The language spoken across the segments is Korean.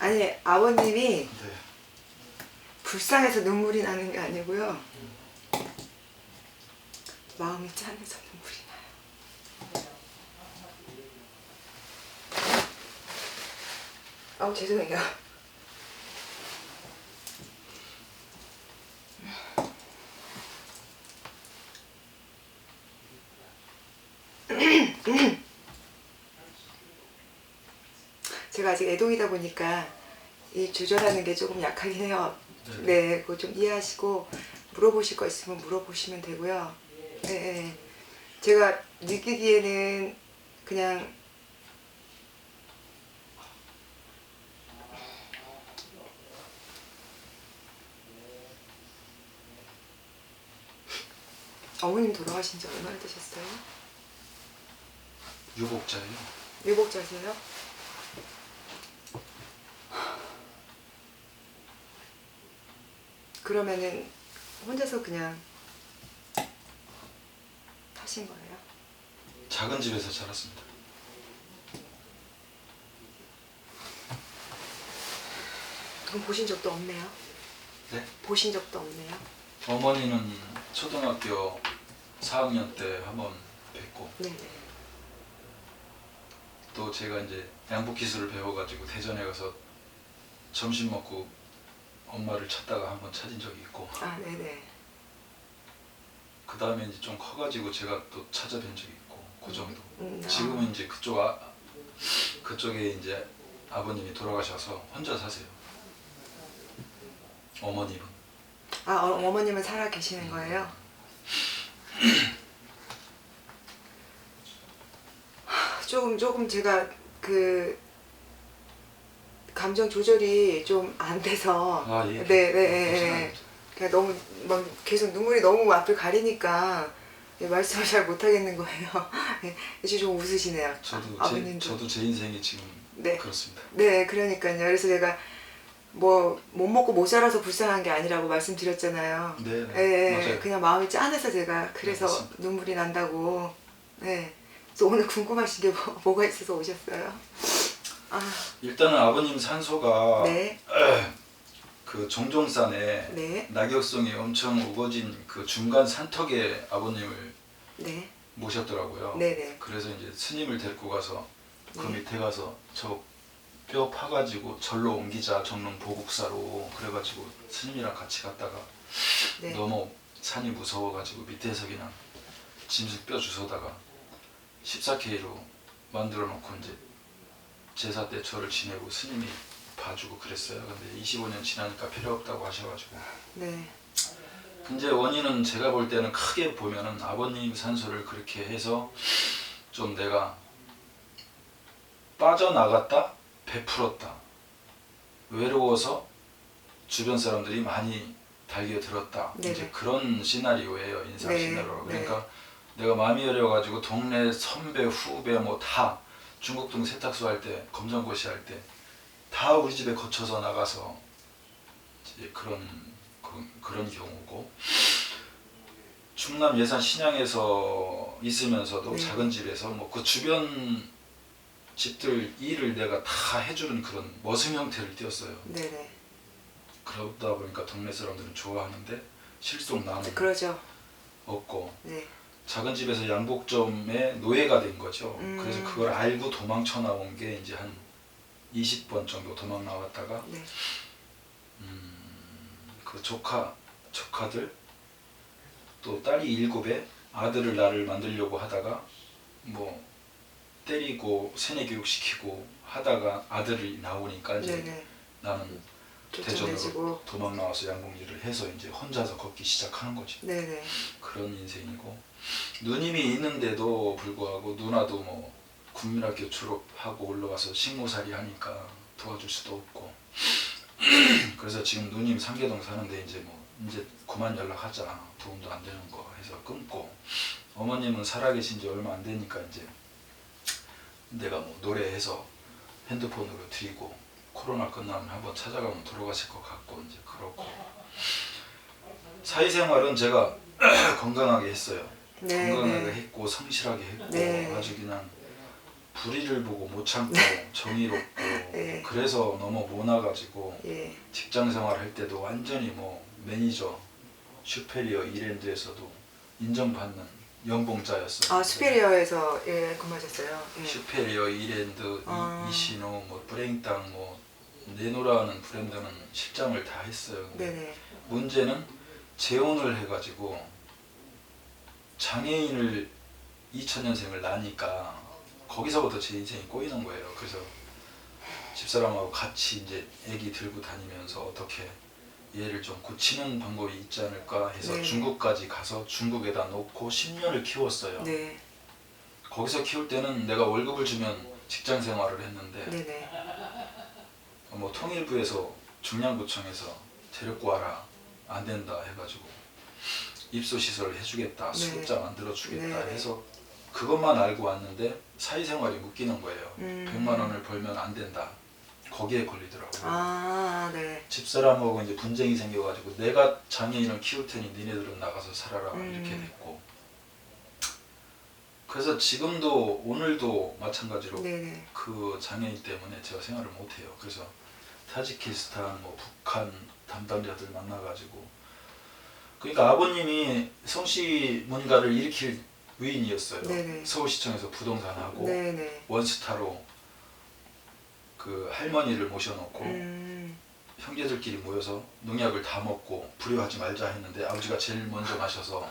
아니 아버님이 네. 불쌍해서 눈물이 나는 게 아니고요. 마음이 짠해서 눈물이 나요. 아우 죄송해요. 제가 아직 애동이다 보니까 이 조절하는 게 조금 약하긴 해요. 네, 그거 좀 이해하시고 물어보실 거 있으면 물어보시면 되고요. 네, 네. 제가 느끼기에는 그냥 어머님 돌아가신 지 얼마나 되셨어요? 유복자예요. 유복자세요? 그러면은 혼자서 그냥 하신 거예요? 작은 집에서 자랐습니다. 그럼 보신 적도 없네요? 네? 보신 적도 없네요? 어머니는 초등학교 4학년 때 한번 뵙고 네네. 또 제가 이제 양복 기술을 배워가지고 대전에 가서 점심 먹고 엄마를 찾다가 한번 찾은 적이 있고 아 네네. 그 다음에 이제 좀 커가지고 제가 또 찾아뵌 적이 있고 그 정도. 아. 지금은 이제 그쪽에 이제 아버님이 돌아가셔서 혼자 사세요. 어머님은. 아 어머님은 살아 계시는 거예요? 조금 제가 그 감정 조절이 좀 안 돼서 아, 예. 네네. 그냥 너무 막 계속 눈물이 너무 앞을 가리니까 말씀을 잘 못하겠는 거예요. 이제 좀 웃으시네요. 아버님도. 저도 제 인생이 지금 네. 그렇습니다. 네, 그러니까요. 그래서 제가 뭐 못 먹고 못 살아서 불쌍한 게 아니라고 말씀드렸잖아요. 네, 예, 맞아요. 그냥 마음이 짠해서 제가 그래서 네, 눈물이 난다고. 네. 그래서 오늘 궁금하신 게 뭐가 있어서 오셨어요? 아, 일단은 아버님 산소가 네, 그 종종산에 네, 낙엽송이 엄청 우거진 그 중간 산턱에 아버님을 네, 모셨더라고요. 네네. 그래서 이제 스님을 데리고 가서 그 네. 밑에 가서 저 뼈 파가지고 절로 옮기자 정릉 보국사로 그래가지고 스님이랑 같이 갔다가 네. 너무 산이 무서워가지고 밑에서 그냥 짐승 뼈 주워다가 14K로 만들어 놓고 이제 제사 때 저를 지내고 스님이 봐주고 그랬어요. 근데 25년 지나니까 필요 없다고 하셔가지고. 네. 근데 원인은 제가 볼 때는 크게 보면은 아버님 산소를 그렇게 해서 좀 내가 빠져나갔다 베풀었다 외로워서 주변 사람들이 많이 달겨들었다. 네네. 이제 그런 시나리오예요. 인상 네, 시나리오. 네. 그러니까 내가 마음이 여려가지고 동네 선배 후배 뭐 다 중국동 세탁소 할 때 검정고시 할 때 다 우리 집에 거쳐서 나가서 이제 그런 경우고 충남 예산 신양에서 있으면서도 네. 작은 집에서 뭐 그 주변 집들 일을 내가 다 해주는 그런 머슴 형태를 띄었어요. 네네. 그러다 보니까 동네 사람들은 좋아하는데 실속 나는 그러죠. 없고 네. 작은 집에서 양복점의 노예가 된 거죠. 음. 그래서 그걸 알고 도망쳐 나온 게 이제 한 20번 정도 도망 나왔다가 네. 그 조카들 또 딸이 7에 아들을 나를 만들려고 하다가 뭐 때리고 세뇌 교육 시키고 하다가 아들이 나오니까 이제 네네. 나는 쫓아내지고. 대전으로 도망 나와서 양복 일을 해서 이제 혼자서 걷기 시작하는 거지. 네네. 그런 인생이고 누님이 있는데도 불구하고 누나도 뭐 국민학교 졸업하고 올라와서 식모살이 하니까 도와줄 수도 없고 그래서 지금 누님 상계동 사는데 이제 그만 연락하자 도움도 안 되는 거 해서 끊고 어머님은 살아계신 지 얼마 안 되니까 이제 내가 뭐 노래해서 핸드폰으로 드리고 코로나 끝나면 한번 찾아가면 돌아가실 것 같고 이제 그렇고 사회생활은 제가 건강하게 했어요. 네, 건강하게 네. 했고 성실하게 했고 네. 아주 그냥 불의를 보고 못 참고 정의롭고 예. 그래서 너무 모나가지고 예. 직장 생활 할 때도 완전히 뭐 매니저 슈페리어 이랜드에서도 인정받는 연봉자였어요. 아, 슈페리어에서 예, 근무하셨어요. 예. 슈페리어 이랜드 이시노 뭐 브레잉땅 뭐 네노라는 브랜드는 실장을 다 했어요. 근데 네네. 문제는 재혼을 해가지고 장애인을 2000년생을 낳으니까 거기서부터 제 인생이 꼬이는 거예요. 그래서 집사람하고 같이 이제 애기 들고 다니면서 어떻게 얘를 좀 고치는 방법이 있지 않을까 해서 네. 중국까지 가서 중국에다 놓고 10년을 키웠어요. 네. 거기서 키울 때는 내가 월급을 주면 직장 생활을 했는데 네네. 뭐 통일부에서 중량구청에서 데리고 와라 안 된다 해가지고 입소시설을 해주겠다 네. 수급자 만들어주겠다 네. 해서 그것만 알고 왔는데 사회생활이 묶이는 거예요. 100만 원을 벌면 안 된다. 거기에 걸리더라고요. 아, 네. 집사람하고 이제 분쟁이 생겨가지고 내가 장애인을 키울 테니 니네들은 나가서 살아라 이렇게 됐고 그래서 지금도 오늘도 마찬가지로 네네. 그 장애인 때문에 제가 생활을 못해요. 그래서 타지키스탄, 뭐 북한 담당자들 만나가지고 그러니까 아버님이 성씨 뭔가를 일으킬 위인이었어요. 네네. 서울시청에서 부동산하고 네네. 원스타로 그 할머니를 모셔놓고 음. 형제들끼리 모여서 농약을 다 먹고 불효하지 말자 했는데 아버지가 제일 먼저 마셔서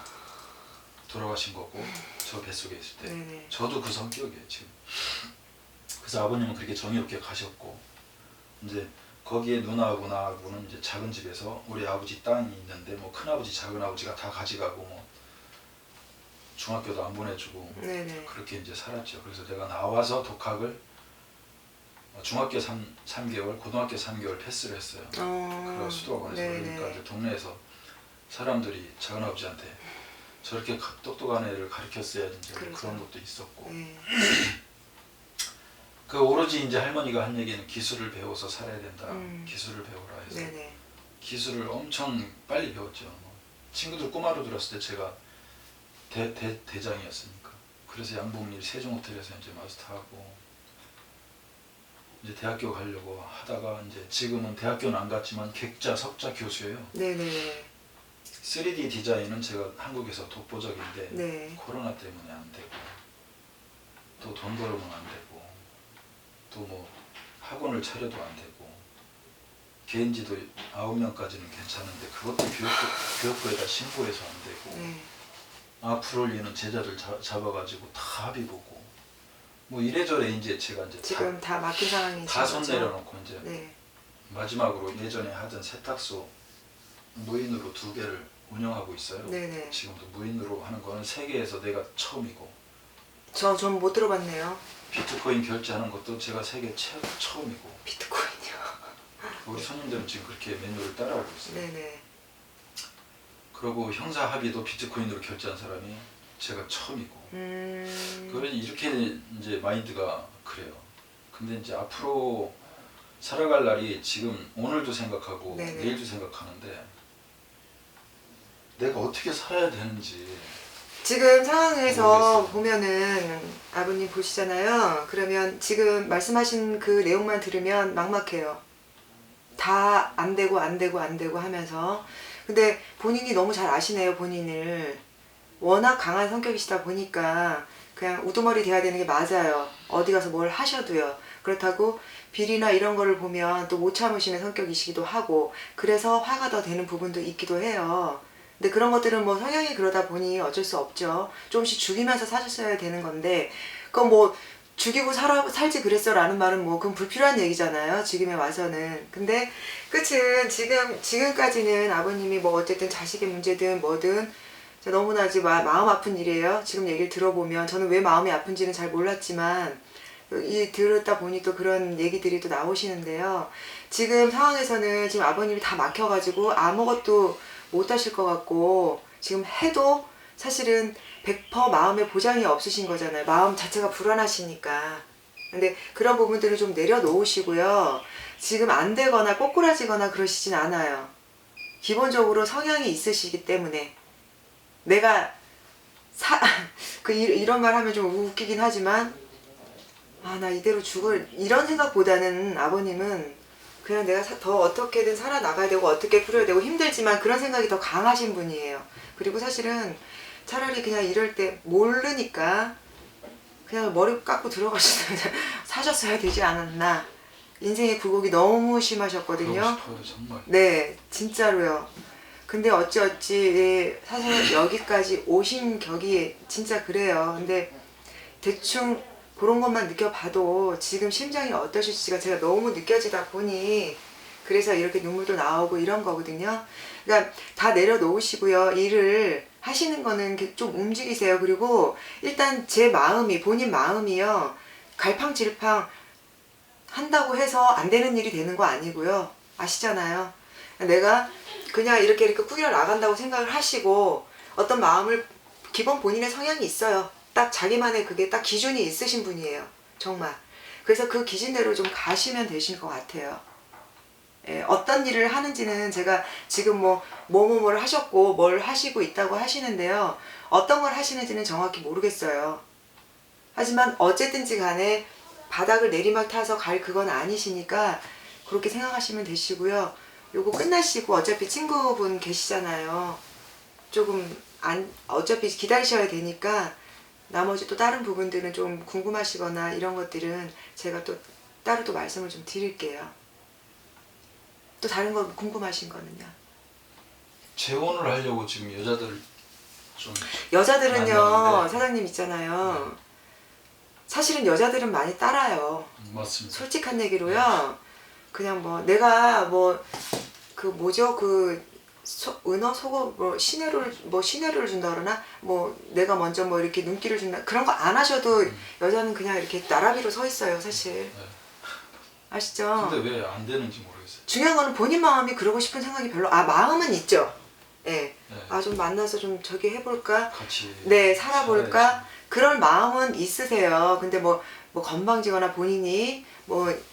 돌아가신 거고 저 뱃속에 있을 때 네네. 저도 그 성격이에요 지금. 그래서 아버님은 그렇게 정의롭게 가셨고 이제 거기에 누나하고 나하고는 이제 작은 집에서 우리 아버지 땅이 있는데 뭐 큰아버지 작은아버지가 다 가져가고 뭐 중학교도 안 보내주고 네네. 그렇게 이제 살았죠. 그래서 내가 나와서 독학을 중학교 3개월, 고등학교 3개월 패스를 했어요. 그래서 수도학원에서 네네. 그러니까 이제 동네에서 사람들이 작은아버지한테 저렇게 똑똑한 애를 가르쳤어야지 이제 그렇죠. 그런 것도 있었고 네. 그 오로지 이제 할머니가 한 얘기는 기술을 배워서 살아야 된다. 기술을 배우라 해서 네네. 기술을 엄청 빨리 배웠죠. 친구들 꼬마로 들었을 때 제가 대장이었으니까. 그래서 양봉일 세종호텔에서 이제 마스터하고 이제 대학교 가려고 하다가 이제 지금은 대학교는 안 갔지만 객자 석자 교수예요. 네네. 3D 디자인은 제가 한국에서 독보적인데 네. 코로나 때문에 안 되고 또 돈 벌으면 안 되고 또 뭐 학원을 차려도 안 되고 개인지도 9명까지는 괜찮은데 그것도 교육부에다 신고해서 안 되고 네. 앞으로 얘는 제자들 잡아가지고 다 합의 보고 뭐 이래저래 이제 제가 이제 지금 다 막힌 상황이죠. 다 손 내려놓고 이제 네. 마지막으로 예전에 하던 세탁소 무인으로 2개를 운영하고 있어요. 네네. 지금도 무인으로 하는 거는 세계에서 내가 처음이고 전 못 들어봤네요. 비트코인 결제하는 것도 제가 세계 처음이고 비트코인이요. 우리 손님들은 지금 그렇게 매뉴를 따라오고 있어요. 네네. 그리고 형사 합의도 비트코인으로 결제한 사람이 제가 처음이고 그래서 이렇게 이제 마인드가 그래요. 근데 이제 앞으로 살아갈 날이 지금 오늘도 생각하고 네네. 내일도 생각하는데 내가 어떻게 살아야 되는지 지금 상황에서 모르겠어요. 보면은 아버님 보시잖아요. 그러면 지금 말씀하신 그 내용만 들으면 막막해요. 다 안 되고 안 되고 안 되고 하면서 근데 본인이 너무 잘 아시네요. 본인을 워낙 강한 성격이시다 보니까 그냥 우두머리 돼야 되는 게 맞아요. 어디 가서 뭘 하셔도요. 그렇다고 비리나 이런 거를 보면 또 못 참으시는 성격이시기도 하고 그래서 화가 더 되는 부분도 있기도 해요. 근데 그런 것들은 뭐 성향이 그러다 보니 어쩔 수 없죠. 조금씩 죽이면서 사셨어야 되는 건데 그건 뭐 죽이고 살지 그랬어 라는 말은 뭐 그건 불필요한 얘기잖아요. 지금에 와서는. 근데 끝은 지금까지는 아버님이 뭐 어쨌든 자식의 문제든 뭐든 너무나 마음 아픈 일이에요. 지금 얘기를 들어보면 저는 왜 마음이 아픈지는 잘 몰랐지만 들었다 보니 또 그런 얘기들이 또 나오시는데요. 지금 상황에서는 지금 아버님이 다 막혀가지고 아무것도 못 하실 것 같고 지금 해도 사실은 100% 마음의 보장이 없으신 거잖아요. 마음 자체가 불안하시니까. 근데 그런 부분들을 좀 내려놓으시고요. 지금 안 되거나 꼬꾸라지거나 그러시진 않아요. 기본적으로 성향이 있으시기 때문에 내가 이런 말 하면 좀 웃기긴 하지만 아, 나 이대로 죽을 이런 생각보다는 아버님은 그냥 내가 더 어떻게든 살아나가야 되고 어떻게 풀어야 되고 힘들지만 그런 생각이 더 강하신 분이에요. 그리고 사실은 차라리 그냥 이럴 때 모르니까 그냥 머리 깎고 들어가시면 사셨어야 되지 않았나. 인생의 굴곡이 너무 심하셨거든요. 그러고 싶어요 정말. 네, 진짜로요. 근데 어찌 사실 여기까지 오신 격이 진짜 그래요. 근데 대충 그런 것만 느껴봐도 지금 심장이 어떠실지가 제가 너무 느껴지다 보니 그래서 이렇게 눈물도 나오고 이런 거거든요. 그러니까 다 내려놓으시고요. 일을 하시는 거는 이렇게 좀 움직이세요. 그리고 일단 제 마음이, 본인 마음이요. 갈팡질팡 한다고 해서 안 되는 일이 되는 거 아니고요. 아시잖아요. 내가 그냥 이렇게 꾸겨 나간다고 생각을 하시고 어떤 마음을 기본 본인의 성향이 있어요. 딱 자기만의 그게 딱 기준이 있으신 분이에요. 정말. 그래서 그 기준대로 좀 가시면 되실 것 같아요. 예, 어떤 일을 하는지는 제가 지금 뭐를 하셨고 뭘 하시고 있다고 하시는데요. 어떤 걸 하시는지는 정확히 모르겠어요. 하지만 어쨌든지 간에 바닥을 내리막 타서 갈 그건 아니시니까 그렇게 생각하시면 되시고요. 요거 끝나시고 어차피 친구분 계시잖아요. 조금 어차피 기다리셔야 되니까 나머지 또 다른 부분들은 좀 궁금하시거나 이런 것들은 제가 또 따로 또 말씀을 좀 드릴게요. 또 다른 거 궁금하신 거는요? 재혼을 하려고 지금 여자들 좀 여자들은요, 만나는데. 사장님 있잖아요. 사실은 여자들은 많이 따라요. 맞습니다. 솔직한 얘기로요. 그냥 내가 그 뭐죠? 은어 속어 시내를 준다 그러나 내가 먼저 이렇게 눈길을 준다 그런 거 안 하셔도 여자는 그냥 이렇게 나라비로 서 있어요, 사실. 네. 아시죠? 근데 왜 안 되는지 모르겠어요. 중요한 거는 본인 마음이 그러고 싶은 생각이 별로 마음은 있죠. 예. 네. 좀 만나서 좀 저기 해볼까? 같이 네, 살아볼까? 살아야지. 그런 마음은 있으세요. 근데 건방지거나 본인이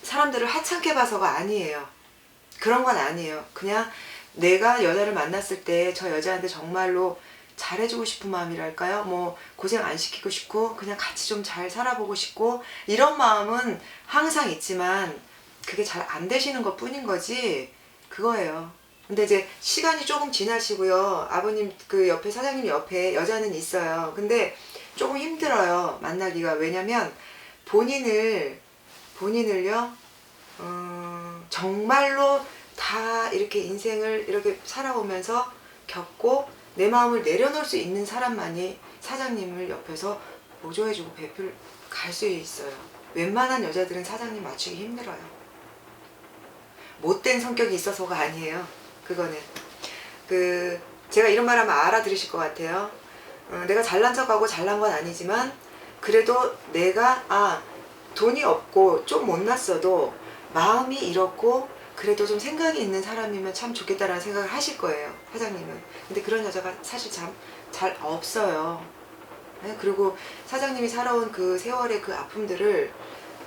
사람들을 하찮게 봐서가 아니에요. 그런 건 아니에요. 그냥 내가 여자를 만났을 때 저 여자한테 정말로 잘해주고 싶은 마음이랄까요? 고생 안 시키고 싶고 그냥 같이 좀 잘 살아보고 싶고 이런 마음은 항상 있지만 그게 잘 안 되시는 것 뿐인 거지 그거예요. 근데 이제 시간이 조금 지나시고요. 아버님 그 옆에 사장님 옆에 여자는 있어요. 근데 조금 힘들어요. 만나기가. 왜냐면 본인을요. 정말로 다 이렇게 인생을 이렇게 살아오면서 겪고 내 마음을 내려놓을 수 있는 사람만이 사장님을 옆에서 보조해주고 배필 갈 수 있어요. 웬만한 여자들은 사장님 맞추기 힘들어요. 못된 성격이 있어서가 아니에요. 그거는 제가 이런 말 하면 알아들으실 것 같아요. 내가 잘난 척하고 잘난 건 아니지만 그래도 내가 돈이 없고 좀 못났어도 마음이 이렇고 그래도 좀 생각이 있는 사람이면 참 좋겠다라는 생각을 하실 거예요, 사장님은. 근데 그런 여자가 사실 참 잘 없어요. 네? 그리고 사장님이 살아온 그 세월의 그 아픔들을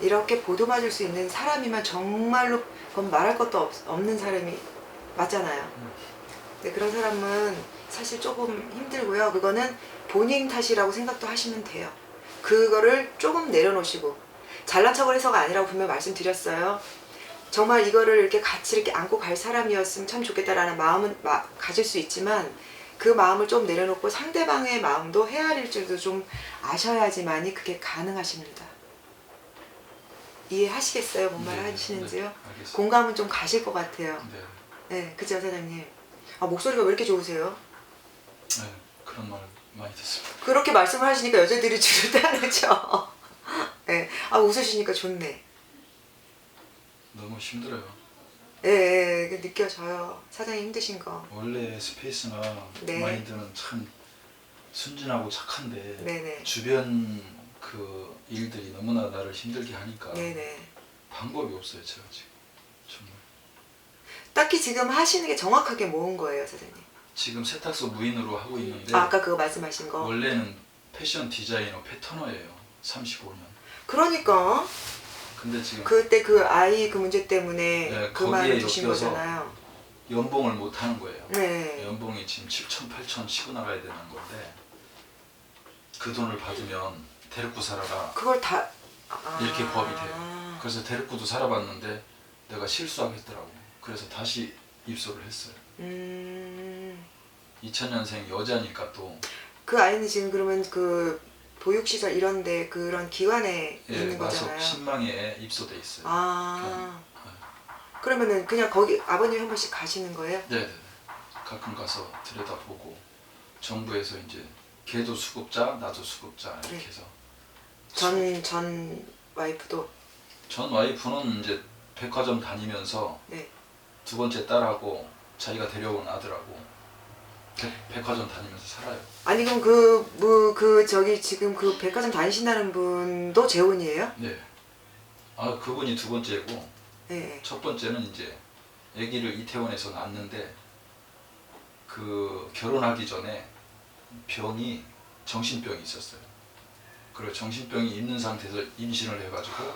이렇게 보듬어줄 수 있는 사람이면 정말로 그건 말할 것도 없는 사람이 맞잖아요. 근데 그런 사람은 사실 조금 힘들고요. 그거는 본인 탓이라고 생각도 하시면 돼요. 그거를 조금 내려놓으시고 잘난 척을 해서가 아니라고 분명 말씀드렸어요. 정말 이거를 이렇게 같이 이렇게 안고 갈 사람이었으면 참 좋겠다라는 마음은 가질 수 있지만 그 마음을 좀 내려놓고 상대방의 마음도 헤아릴 줄도 좀 아셔야지만이 그게 가능하십니다. 이해하시겠어요? 뭔 말 하시는지요? 네, 알겠습니다. 공감은 좀 가실 것 같아요. 네. 네, 그죠, 사장님? 목소리가 왜 이렇게 좋으세요? 네, 그런 말 많이 듣습니다. 그렇게 말씀을 하시니까 여자들이 주로 따르죠. 네, 웃으시니까 좋네. 너무 힘들어요. 예, 느껴져요. 사장님 힘드신 거. 원래 스페이스나 네. 마인드는 참 순진하고 착한데 네네. 주변 그 일들이 너무나 나를 힘들게 하니까 네네. 방법이 없어요, 제가 지금. 정말. 딱히 지금 하시는 게 정확하게 뭐인 거예요, 사장님? 지금 세탁소 무인으로 하고 있는데 아까 그거 말씀하신 거. 원래는 패션 디자이너 패터너예요. 35년. 그러니까 근데 지금 그때 그 아이 그 문제 때문에 네, 그만을 거기에 두신 엮여서 거잖아요. 연봉을 못 하는 거예요. 네. 연봉이 지금 7천, 8천 치고 나가야 되는 건데 그 돈을 받으면 데리고 살아가. 그걸 다 이렇게 법이 돼요. 그래서 대륙구도 살아봤는데 내가 실수하겠더라고. 그래서 다시 입소를 했어요. 2000년생 여자니까 또 그 아이는 지금 그러면 그 보육시설 이런데 그런 기관에 예, 있는 마속 거잖아요. 신망에 입소돼 있어요. 그러면은 그냥 거기 아버님 한 번씩 가시는 거예요? 네네. 가끔 가서 들여다보고 정부에서 이제 걔도 수급자, 나도 수급자 이렇게 네. 해서 전 와이프도. 전 와이프는 이제 백화점 다니면서 네. 두 번째 딸하고 자기가 데려온 아들하고 백화점 다니면서 살아요. 아니 그럼 저기 지금 그 백화점 다니신다는 분도 재혼이에요? 네. 아 그분이 두 번째고 네. 첫 번째는 이제 아기를 이태원에서 낳았는데 그 결혼하기 전에 병이 정신병이 있었어요. 그리고 정신병이 있는 상태에서 임신을 해가지고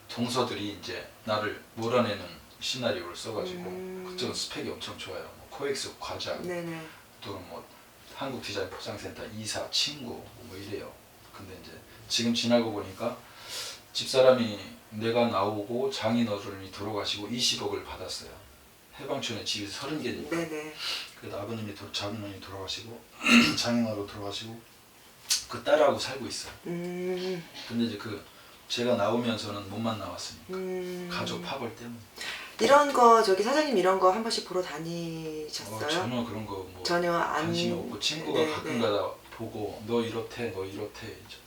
동서들이 이제 나를 몰아내는 시나리오를 써가지고 그쪽은 스펙이 엄청 좋아요. 뭐 코엑스 과장, 네네. 또는 뭐 한국 디자인 포장센터 이사 친구 뭐 이래요. 근데 이제 지금 지나고 보니까 집사람이 내가 나오고 장인어른이 돌아가시고 20억을 받았어요. 해방촌에 집이 30개니까. 네네. 그래도 장인어른이 돌아가시고 장인어른 돌아가시고 그 딸하고 살고 있어요. 근데 이제 제가 나오면서는 몸만 나왔으니까 가족 파벌 때문에. 이런 거 저기 사장님 이런 거 한 번씩 보러 다니셨어요? 전혀 그런 거 뭐 전혀 안 관심이 없고 친구가 네, 가끔가다 보고 너 이렇대 이제.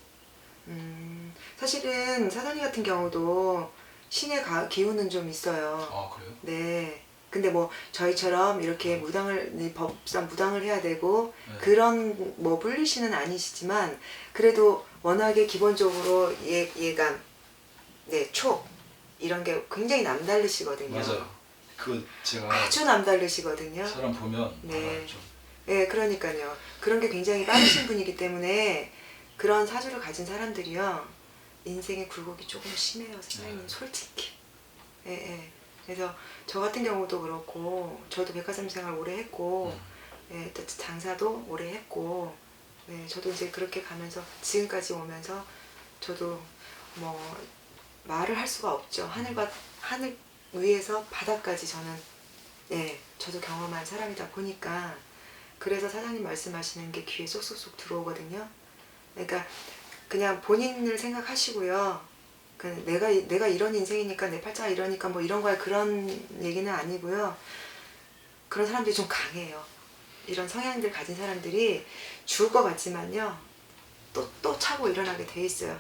사실은 사장님 같은 경우도 신의 기운은 좀 있어요. 아 그래요? 네. 근데 뭐 저희처럼 이렇게 법상 무당을 해야 되고 네. 그런 뭐 분리신은 아니시지만 그래도 워낙에 기본적으로 예감, 네, 촉 이런 게 굉장히 남다르시거든요. 맞아요. 제가 아주 남다르시거든요. 사람 보면 네. 알아요, 좀. 네, 그러니까요. 그런 게 굉장히 빠르신 분이기 때문에 그런 사주를 가진 사람들이요. 인생의 굴곡이 조금 심해요, 선생님. 솔직히. 예, 예. 그래서 저 같은 경우도 그렇고 저도 백화점 생활 오래 했고 예, 또 장사도 오래 했고 네, 저도 이제 그렇게 가면서 지금까지 오면서 저도 뭐 말을 할 수가 없죠. 하늘 위에서 바닥까지 저는 예, 저도 경험한 사람이다 보니까 그래서 사장님 말씀하시는 게 귀에 쏙쏙쏙 들어오거든요. 그러니까 그냥 본인을 생각하시고요. 내가 이런 인생이니까 내 팔자가 이러니까 뭐 이런 거야 그런 얘기는 아니고요. 그런 사람들이 좀 강해요. 이런 성향들 가진 사람들이 죽을 것 같지만요. 또 차고 일어나게 돼 있어요.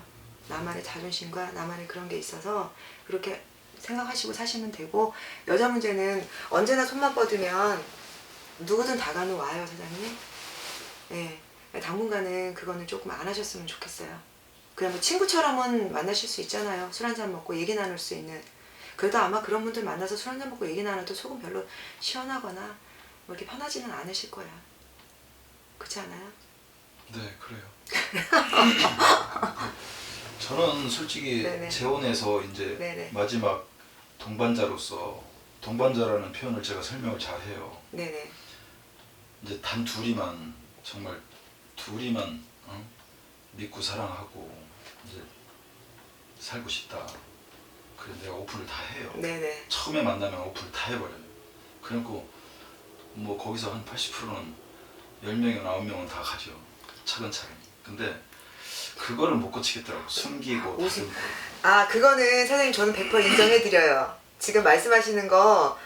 나만의 자존심과 나만의 그런 게 있어서 그렇게 생각하시고 사시면 되고 여자 문제는 언제나 손만 뻗으면 누구든 다가는 와요, 사장님. 예. 당분간은 그거는 조금 안 하셨으면 좋겠어요. 그냥 뭐 친구처럼은 만나실 수 있잖아요. 술 한잔 먹고 얘기 나눌 수 있는. 그래도 아마 그런 분들 만나서 술 한잔 먹고 얘기 나눠도 속은 별로 시원하거나 뭐 이렇게 편하지는 않으실 거예요. 그렇지 않아요? 네, 그래요. 저는 솔직히 네네. 재혼해서 이제 네네. 마지막 동반자로서 동반자라는 표현을 제가 설명을 잘 해요. 네네. 이제 정말 둘이만 믿고 사랑하고 이제 살고 싶다. 그래서 내가 오픈을 다 해요. 네네. 처음에 만나면 오픈을 다 해버려요. 그리고 뭐 거기서 한 80%는 10명이나 9명은 다 가죠. 차근차근. 근데 그거를 못 고치겠더라고. 숨기고 다듬고. 그거는 사장님 저는 100% 인정해드려요. 지금 말씀하시는 거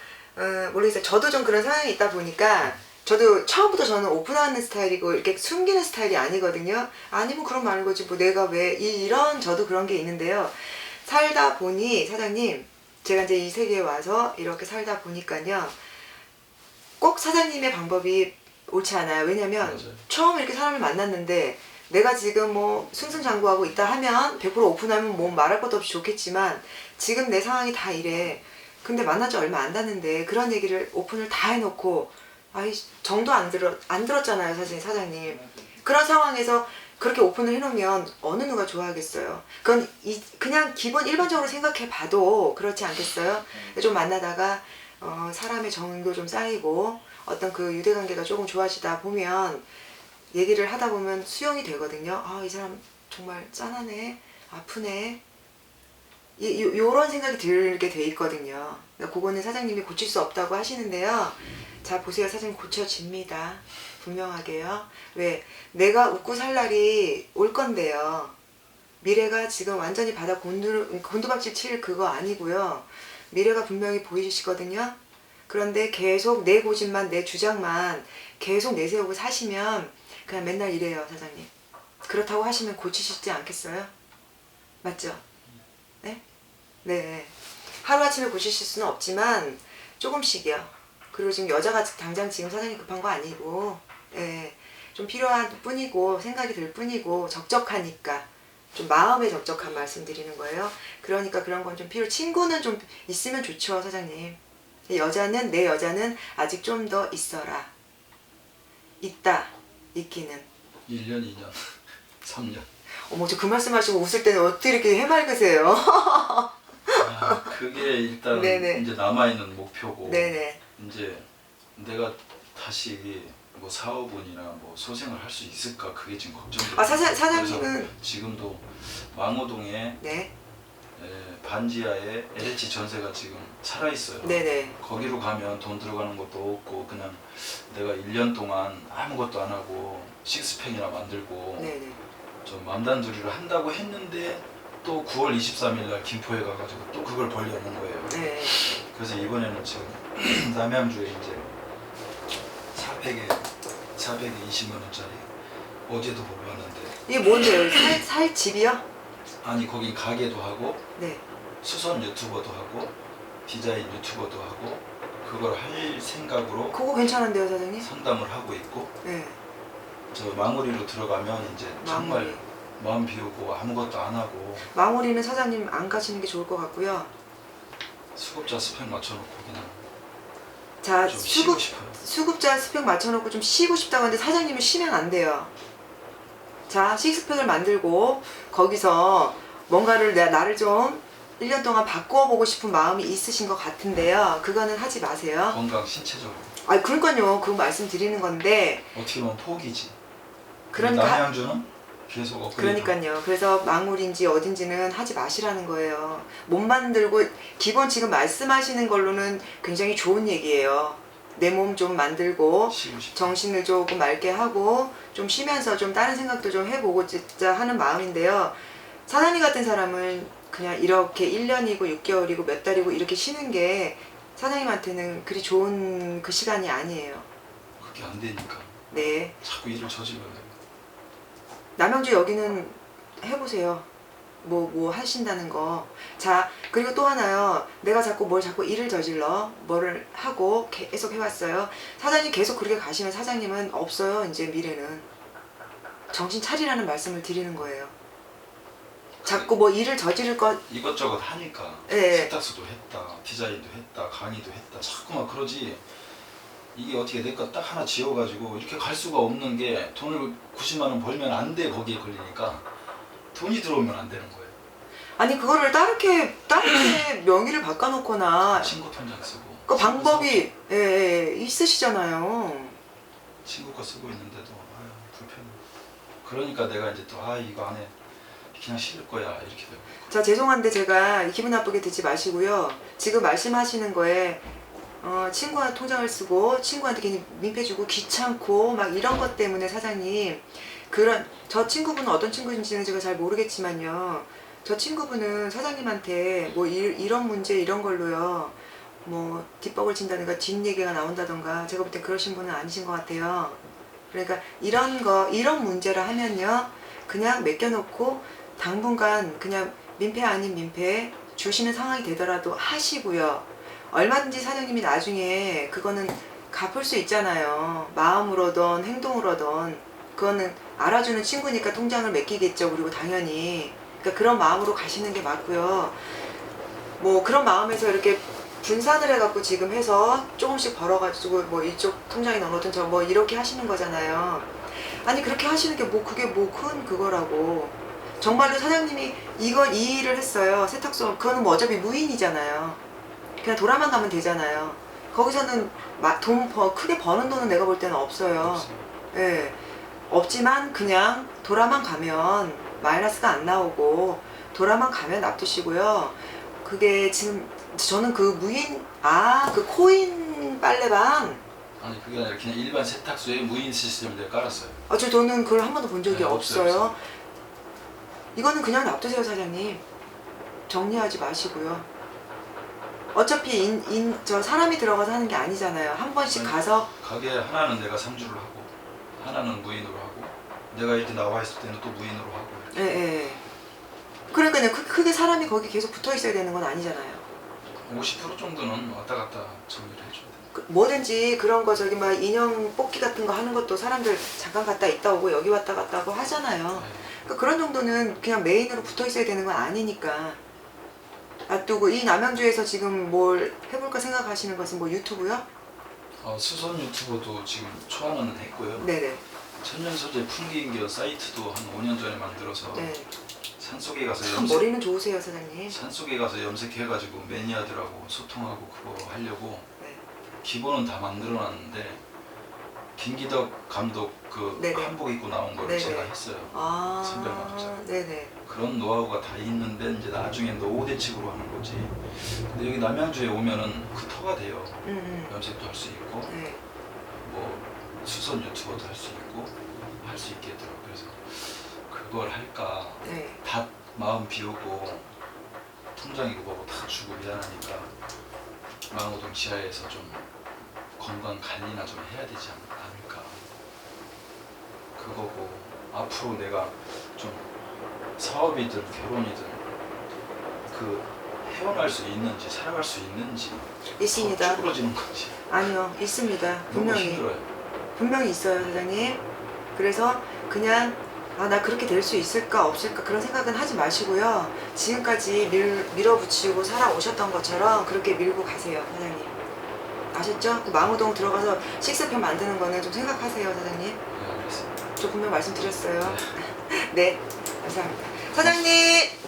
모르겠어요. 저도 좀 그런 성향이 있다 보니까 저도 처음부터 저는 오픈하는 스타일이고 이렇게 숨기는 스타일이 아니거든요. 아니면 그럼 말는 거지 뭐 내가 왜 이런 저도 그런 게 있는데요. 살다 보니 사장님 제가 이제 이 세계에 와서 이렇게 살다 보니까요. 꼭 사장님의 방법이 옳지 않아요. 왜냐면 맞아요. 처음 이렇게 사람을 만났는데 내가 지금 뭐 승승장구하고 있다 하면 100% 오픈하면 뭐 말할 것도 없이 좋겠지만 지금 내 상황이 다 이래. 근데 만난 지 얼마 안 됐는데 그런 얘기를 오픈을 다 해놓고 정도 안 들었잖아요, 사장님. 그런 상황에서 그렇게 오픈을 해놓으면 어느 누가 좋아하겠어요. 그건 그냥 기본 일반적으로 생각해 봐도 그렇지 않겠어요? 좀 만나다가 사람의 정도 좀 쌓이고 어떤 그 유대관계가 조금 좋아지다 보면 얘기를 하다 보면 수용이 되거든요. 이 사람 정말 짠하네, 아프네, 요런 생각이 들게 돼 있거든요. 그러니까 그거는 사장님이 고칠 수 없다고 하시는데요. 자, 보세요. 사장님 고쳐집니다. 분명하게요. 왜? 내가 웃고 살 날이 올 건데요. 미래가 지금 완전히 바다 곤두박질 칠 그거 아니고요. 미래가 분명히 보이시거든요. 그런데 계속 내 고집만, 내 주장만 계속 내세우고 사시면 그냥 맨날 이래요, 사장님. 그렇다고 하시면 고치시지 않겠어요? 맞죠? 네? 네. 하루아침에 고치실 수는 없지만 조금씩이요. 그리고 지금 여자가 당장 지금 사장님 급한 거 아니고, 예, 좀 필요한 뿐이고 생각이 들 뿐이고 적적하니까 좀 마음에 적적한 말씀 드리는 거예요. 그러니까 그런 건 좀 친구는 좀 있으면 좋죠, 사장님. 내 여자는 아직 좀 더 있어라. 있다, 있기는. 1년, 2년, 3년. 어머, 저 그 말씀하시고 웃을 때는 어떻게 이렇게 해맑으세요? 아, 그게 일단 네네. 이제 남아있는 목표고 네네. 이제 내가 다시 뭐 사업원이나 뭐 소생을 할 수 있을까 그게 지금 걱정돼요. 아, 사장님은 그래서 지금도 망호동에 네, 반지하에 LH 전세가 지금 살아있어요. 네네. 거기로 가면 돈 들어가는 것도 없고 그냥 내가 1년 동안 아무것도 안 하고 식스팩이나 만들고 네네. 좀 만단두리를 한다고 했는데 또 9월 23일 날 김포에 가가지고 또 그걸 벌려는 거예요. 네. 그래서 이번에는 지금 남양주에 이제 420만 원짜리 어제도 보러 왔는데 이게 뭔데요? 살 집이요? 아니 거기 가게도 하고 네. 수선 유튜버도 하고 디자인 유튜버도 하고 그걸 할 생각으로 그거 괜찮은데요, 사장님? 상담을 하고 있고 네. 저 망우리로 들어가면 이제 정말 마무리. 마음 비우고 아무것도 안 하고 마무리는 사장님 안 가시는 게 좋을 것 같고요. 수급자 스펙 맞춰놓고 그냥 자, 좀 쉬고 싶어요. 수급자 스펙 맞춰놓고 좀 쉬고 싶다고 하는데 사장님은 쉬면 안 돼요. 자, 식스팩을 만들고 거기서 뭔가를 나를 좀 1년 동안 바꾸어 보고 싶은 마음이 있으신 것 같은데요. 그거는 하지 마세요. 건강 신체적으로 아, 그러니까요. 그 말씀 드리는 건데. 어떻게 보면 포기지. 그러니까 남양주는 계속 업그레이드. 그러니까요. 그래서 망울인지 어딘지는 하지 마시라는 거예요. 못 만들고 기본 지금 말씀하시는 걸로는 굉장히 좋은 얘기예요. 내 몸 좀 만들고 쉬고 싶어. 정신을 조금 맑게 하고 좀 쉬면서 좀 다른 생각도 좀 해보고 진짜 하는 마음인데요. 사장님 같은 사람은 그냥 이렇게 1년이고 6개월이고 몇 달이고 이렇게 쉬는 게 사장님한테는 그리 좋은 그 시간이 아니에요. 그게 안 되니까 네. 자꾸 일을 저질러요. 남양주 여기는 해보세요. 뭐 하신다는 거. 자, 그리고 또 하나요. 내가 자꾸 일을 저질러. 뭐를 하고 계속 해왔어요. 사장님 계속 그렇게 가시면 사장님은 없어요. 이제 미래는. 정신 차리라는 말씀을 드리는 거예요. 자꾸 뭐 일을 저지를 것. 이것저것 하니까 네. 세탁소도 했다, 디자인도 했다, 강의도 했다. 자꾸만 그러지. 이게 어떻게 내 거 딱 하나 지어가지고 이렇게 갈 수가 없는 게 돈을 90만 원 벌면 안 돼. 거기에 걸리니까 돈이 들어오면 안 되는 거예요. 아니 그거를 다르게 명의를 바꿔놓거나 친구 통장 쓰고 그 방법이 있으시잖아요. 친구 거 쓰고 있는데도 아유, 불편해. 그러니까 내가 이제 또 이거 안에 그냥 실을 거야 이렇게 되고. 자, 죄송한데 제가 기분 나쁘게 듣지 마시고요. 지금 말씀하시는 거에 친구한테 통장을 쓰고 친구한테 괜히 민폐 주고 귀찮고 막 이런 것 때문에 사장님 저 친구분은 어떤 친구인지는 제가 잘 모르겠지만요. 저 친구분은 사장님한테 뭐 이런 문제 이런 걸로요. 뭐 뒷박을 친다든가 뒷얘기가 나온다든가 제가 볼 땐 그러신 분은 아니신 것 같아요. 그러니까 이런 문제라 하면요. 그냥 맡겨놓고 당분간 그냥 민폐 아닌 민폐 주시는 상황이 되더라도 하시고요. 얼마든지 사장님이 나중에 그거는 갚을 수 있잖아요. 마음으로든 행동으로든 그거는 알아주는 친구니까 통장을 맡기겠죠. 그리고 당연히 그러니까 그런 마음으로 가시는 게 맞고요. 뭐 그런 마음에서 이렇게 분산을 해갖고 지금 해서 조금씩 벌어가지고 뭐 이쪽 통장에 넣어놓든 저 뭐 이렇게 하시는 거잖아요. 아니 그렇게 하시는 게 뭐 그게 뭐 큰 그거라고. 정말로 사장님이 이 일을 했어요. 세탁소 그거는 뭐 어차피 무인이잖아요. 그냥 돌아만 가면 되잖아요. 거기서는 크게 버는 돈은 내가 볼 때는 없어요. 예. 없지만 그냥 돌아만 가면 마이너스가 안 나오고 돌아만 가면 놔두시고요. 그게 지금 저는 그 무인 그 코인 빨래방 아니 그게 아니라 그냥 일반 세탁소에 무인 시스템을 내가 깔았어요. 저는 그걸 한 번도 본 적이 네, 없어요. 없어요. 이거는 그냥 놔두세요, 사장님. 정리하지 마시고요. 어차피 저 사람이 들어가서 하는 게 아니잖아요. 한 번씩 아니, 가서 가게 하나는 내가 상주를 하고 하나는 무인으로 하고 내가 이렇게 나와 있을 때는 또 무인으로 하고 이렇게. 예. 그러니까요. 크게 사람이 거기 계속 붙어 있어야 되는 건 아니잖아요. 50% 정도는 왔다 갔다 정리를 해줘야 돼. 뭐든지 그런 거 저기 막 인형 뽑기 같은 거 하는 것도 사람들 잠깐 갔다 있다 오고 여기 왔다 갔다 하고 하잖아요. 네. 그러니까 그런 정도는 그냥 메인으로 붙어 있어야 되는 건 아니니까 놔두고 이 남양주에서 지금 뭘 해볼까 생각하시는 것은 뭐 유튜브요? 수선 유튜버도 지금 초안은 했고요. 네네. 천연 소재 풍기인기어 사이트도 한 5년 전에 만들어서 네. 산속에 가서 참 머리는 좋으세요, 사장님. 산속에 가서 염색해가지고 매니아들하고 소통하고 그거 하려고 네. 기본은 다 만들어놨는데 김기덕 감독 그 네네. 한복 입고 나온 거를 네네. 제가 했어요. 선별만족자. 네네. 그런 노하우가 다 있는데 이제 나중에 노후대책으로 하는 거지. 근데 여기 남양주에 오면은 그 터가 돼요. 염색도 할 수 있고 네. 뭐 수선 유튜버도 할 수 있고 할 수 있겠더라고. 그래서 그걸 할까 네. 다 마음 비우고 통장이고 뭐고 다 주고 미안하니까 망우동 지하에서 좀 건강 관리나 좀 해야 되지 않을까. 그거고 앞으로 내가 좀 사업이든 결혼이든 그 헤어날 수 있는지 살아갈 수 있는지 있습니다. 쭈그러지는 건지 아니요, 있습니다. 너무 분명히. 힘들어요. 분명히 있어요, 사장님. 그래서 그냥 나 그렇게 될 수 있을까 없을까 그런 생각은 하지 마시고요. 지금까지 밀어붙이고 살아오셨던 것처럼 그렇게 밀고 가세요, 사장님. 아셨죠? 그 망우동 들어가서 식스편 만드는 거는 좀 생각하세요, 사장님. 네, 알겠습니다. 저 분명 말씀드렸어요. 네, 감사합니다. 사장님!